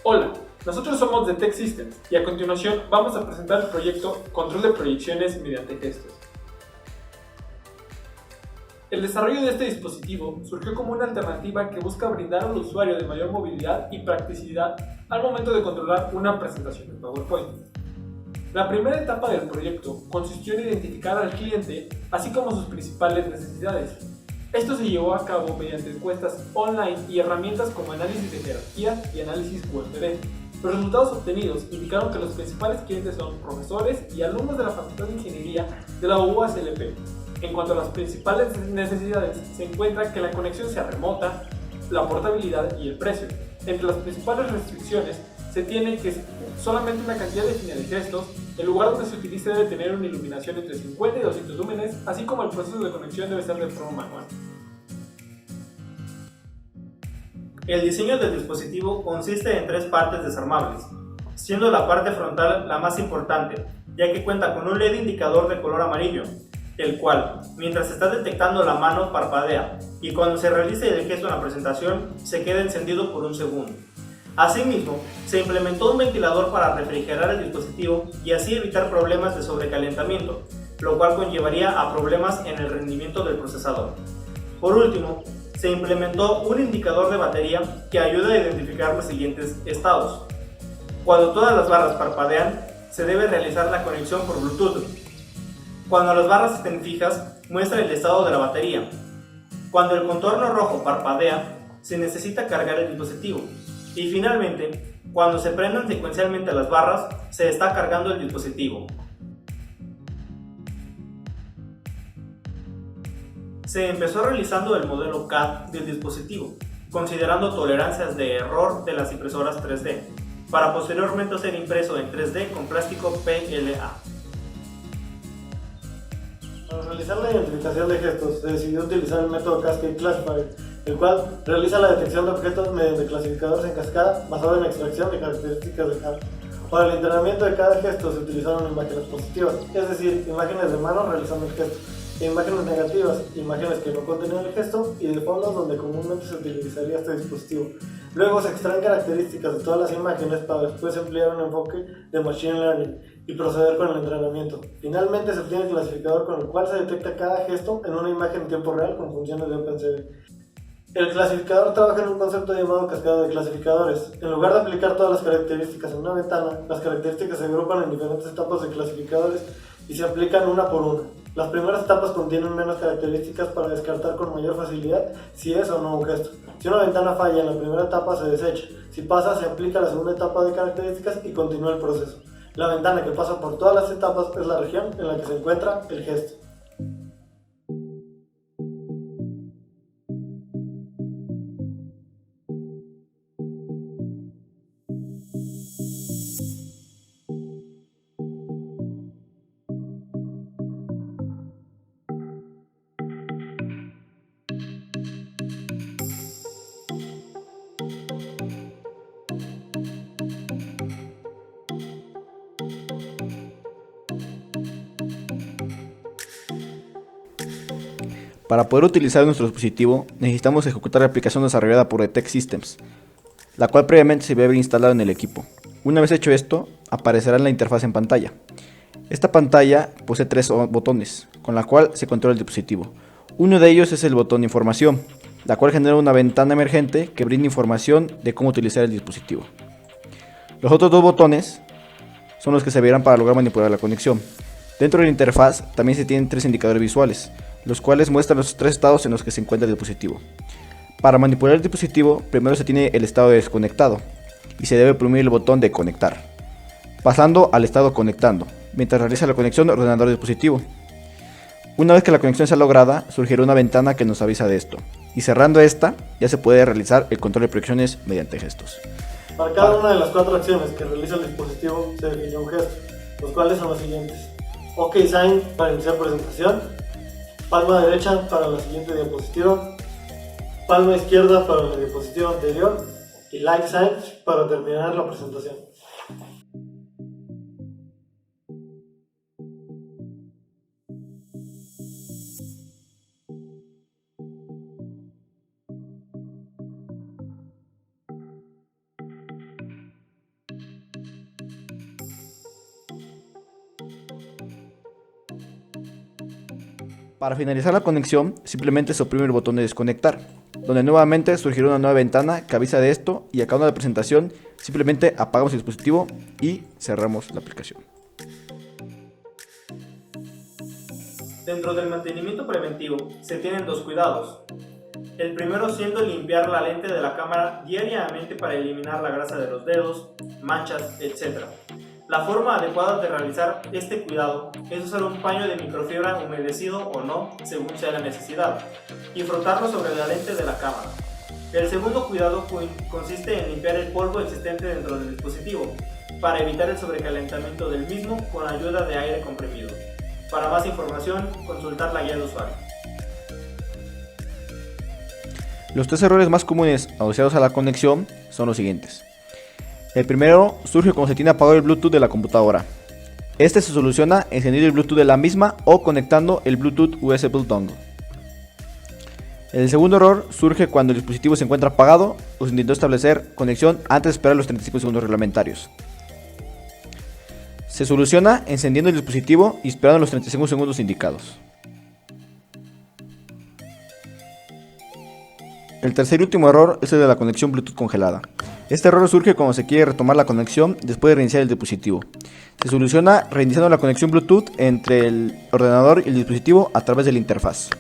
Hola, nosotros somos de Tech Systems y a continuación vamos a presentar el proyecto Control de Proyecciones mediante gestos. El desarrollo de este dispositivo surgió como una alternativa que busca brindar al usuario de mayor movilidad y practicidad al momento de controlar una presentación en PowerPoint. La primera etapa del proyecto consistió en identificar al cliente, así como sus principales necesidades. Esto se llevó a cabo mediante encuestas online y herramientas como análisis de jerarquía y análisis QFD. Los resultados obtenidos indicaron que los principales clientes son profesores y alumnos de la Facultad de Ingeniería de la UASLP. En cuanto a las principales necesidades, se encuentra que la conexión sea remota, la portabilidad y el precio. Entre las principales restricciones se tiene que solamente una cantidad definida de gestos, el lugar donde se utilice debe tener una iluminación entre 50 y 200 lúmenes, así como el proceso de conexión debe ser de forma manual. El diseño del dispositivo consiste en tres partes desarmables, siendo la parte frontal la más importante, ya que cuenta con un LED indicador de color amarillo, el cual, mientras se está detectando la mano, parpadea y cuando se realice el gesto en la presentación, se queda encendido por un segundo. Asimismo, se implementó un ventilador para refrigerar el dispositivo y así evitar problemas de sobrecalentamiento, lo cual conllevaría a problemas en el rendimiento del procesador. Por último, se implementó un indicador de batería que ayuda a identificar los siguientes estados. Cuando todas las barras parpadean, se debe realizar la conexión por Bluetooth. Cuando las barras estén fijas, muestra el estado de la batería. Cuando el contorno rojo parpadea, se necesita cargar el dispositivo. Y finalmente, cuando se prendan secuencialmente las barras, se está cargando el dispositivo. Se empezó realizando el modelo CAD del dispositivo, considerando tolerancias de error de las impresoras 3D, para posteriormente ser impreso en 3D con plástico PLA. Para realizar la identificación de gestos, se decidió utilizar el método Cascade Classifier, el cual realiza la detección de objetos mediante clasificadores en cascada basado en la extracción de características de cada. Para el entrenamiento de cada gesto se utilizaron imágenes positivas, es decir, imágenes de mano realizando el gesto, e imágenes negativas, imágenes que no contenían el gesto y de fondos donde comúnmente se utilizaría este dispositivo. Luego se extraen características de todas las imágenes para después emplear un enfoque de Machine Learning y proceder con el entrenamiento. Finalmente se obtiene el clasificador con el cual se detecta cada gesto en una imagen en tiempo real con funciones de OpenCV. El clasificador trabaja en un concepto llamado cascada de clasificadores. En lugar de aplicar todas las características en una ventana, las características se agrupan en diferentes etapas de clasificadores y se aplican una por una. Las primeras etapas contienen menos características para descartar con mayor facilidad si es o no un gesto. Si una ventana falla en la primera etapa se desecha, si pasa se aplica la segunda etapa de características y continúa el proceso. La ventana que pasa por todas las etapas es la región en la que se encuentra el gesto. Para poder utilizar nuestro dispositivo, necesitamos ejecutar la aplicación desarrollada por Tech Systems, la cual previamente se debe haber instalado en el equipo. Una vez hecho esto, aparecerá en la interfaz en pantalla. Esta pantalla posee tres botones, con la cual se controla el dispositivo. Uno de ellos es el botón de información, la cual genera una ventana emergente que brinda información de cómo utilizar el dispositivo. Los otros dos botones son los que servirán para lograr manipular la conexión. Dentro de la interfaz también se tienen tres indicadores visuales, los cuales muestran los tres estados en los que se encuentra el dispositivo. Para manipular el dispositivo, primero se tiene el estado de desconectado y se debe oprimir el botón de conectar, pasando al estado conectando, mientras realiza la conexión ordenador-dispositivo. Una vez que la conexión sea lograda, surgirá una ventana que nos avisa de esto, y cerrando esta, ya se puede realizar el control de proyecciones mediante gestos. Para cada una de las cuatro acciones que realiza el dispositivo se define un gesto, los cuales son los siguientes: OK Sign para iniciar presentación, palma derecha para la siguiente diapositiva, palma izquierda para la diapositiva anterior y Like Sign para terminar la presentación. Para finalizar la conexión, simplemente se oprime el botón de desconectar, donde nuevamente surgirá una nueva ventana que avisa de esto y acabando la presentación, simplemente apagamos el dispositivo y cerramos la aplicación. Dentro del mantenimiento preventivo se tienen dos cuidados. El primero siendo limpiar la lente de la cámara diariamente para eliminar la grasa de los dedos, manchas, etc. La forma adecuada de realizar este cuidado es usar un paño de microfibra humedecido o no, según sea la necesidad, y frotarlo sobre la lente de la cámara. El segundo cuidado consiste en limpiar el polvo existente dentro del dispositivo, para evitar el sobrecalentamiento del mismo con ayuda de aire comprimido. Para más información, consultar la guía de usuario. Los tres errores más comunes asociados a la conexión son los siguientes. El primero surge cuando se tiene apagado el Bluetooth de la computadora. Este se soluciona encendiendo el Bluetooth de la misma o conectando el Bluetooth USB dongle. El segundo error surge cuando el dispositivo se encuentra apagado o se intentó establecer conexión antes de esperar los 35 segundos reglamentarios. Se soluciona encendiendo el dispositivo y esperando los 35 segundos indicados. El tercer y último error es el de la conexión Bluetooth congelada. Este error surge cuando se quiere retomar la conexión después de reiniciar el dispositivo. Se soluciona reiniciando la conexión Bluetooth entre el ordenador y el dispositivo a través de la interfaz.